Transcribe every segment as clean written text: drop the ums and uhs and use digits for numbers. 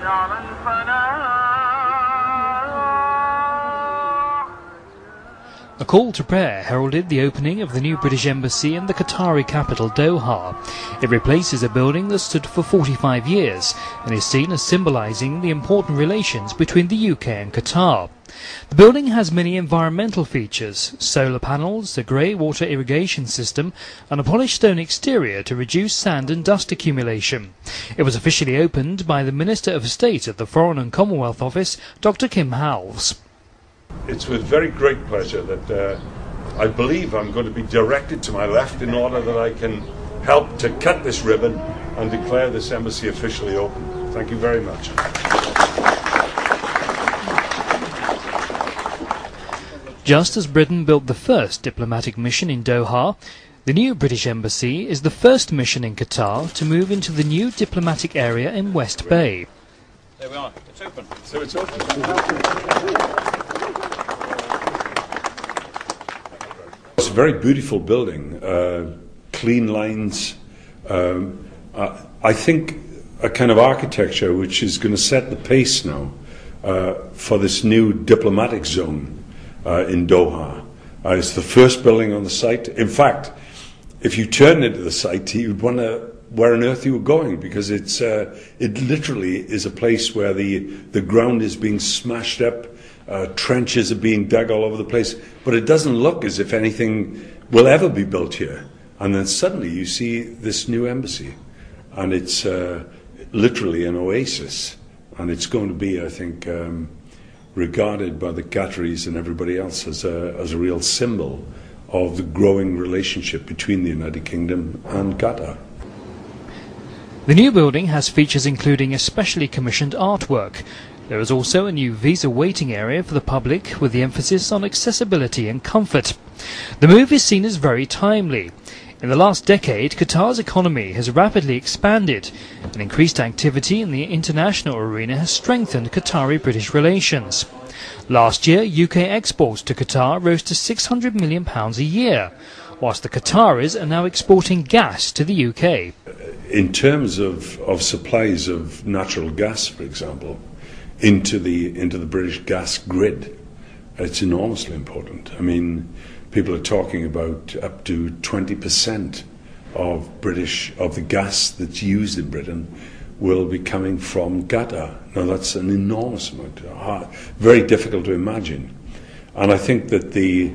A call to prayer heralded the opening of the new British Embassy in the Qatari capital Doha. It replaces a building that stood for 45 years and is seen as symbolising the important relations between the UK and Qatar. The building has many environmental features: solar panels, a grey water irrigation system and a polished stone exterior to reduce sand and dust accumulation. It was officially opened by the Minister of State at the Foreign and Commonwealth Office, Dr. Kim Howells. It's with very great pleasure that I believe I'm going to be directed to my left in order that I can help to cut this ribbon and declare this embassy officially open. Thank you very much. Just as Britain built the first diplomatic mission in Doha, the new British Embassy is the first mission in Qatar to move into the new diplomatic area in West Bay. There we are, it's open. So it's open. It's a very beautiful building, clean lines. I think a kind of architecture which is going to set the pace now for this new diplomatic zone in Doha. It's the first building on the site. In fact, if you turn into the site, you'd wonder where on earth you were going, because it literally is a place where the ground is being smashed up. Trenches are being dug all over the place, but it doesn't look as if anything will ever be built here. And then suddenly you see this new embassy, and it's literally an oasis, and it's going to be, I think, regarded by the Qataris and everybody else as a real symbol of the growing relationship between the United Kingdom and Qatar. The new building has features including a specially commissioned artwork. There is also a new visa waiting area for the public, with the emphasis on accessibility and comfort. The move is seen as very timely. In the last decade, Qatar's economy has rapidly expanded, and increased activity in the international arena has strengthened Qatari-British relations. Last year, UK exports to Qatar rose to £600 million a year, whilst the Qataris are now exporting gas to the UK. In terms of supplies of natural gas, for example, into the British gas grid, it's enormously important. I mean, people are talking about up to 20% of the gas that's used in Britain will be coming from Qatar. Now that's an enormous amount, very difficult to imagine. And I think that the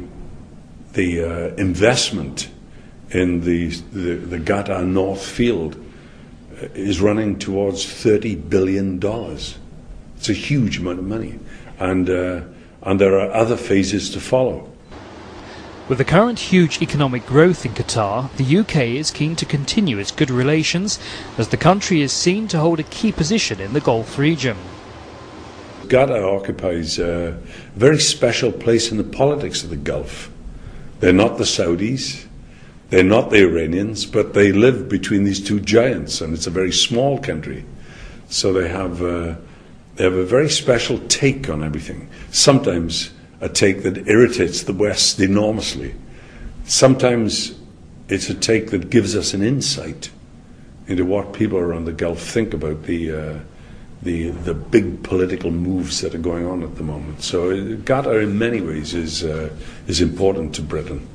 investment in the Qatar North Field is running towards $30 billion. It's a huge amount of money, and there are other phases to follow. With the current huge economic growth in Qatar, the UK is keen to continue its good relations, as the country is seen to hold a key position in the Gulf region. Qatar occupies a very special place in the politics of the Gulf. They're not the Saudis, they're not the Iranians, but they live between these two giants, and it's a very small country. So they have a very special take on everything. Sometimes a take that irritates the West enormously. Sometimes it's a take that gives us an insight into what people around the Gulf think about the big political moves that are going on at the moment. So Qatar in many ways is important to Britain.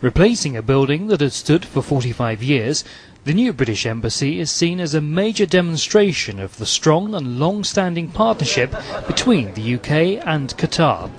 Replacing a building that had stood for 45 years, the new British Embassy is seen as a major demonstration of the strong and long-standing partnership between the UK and Qatar.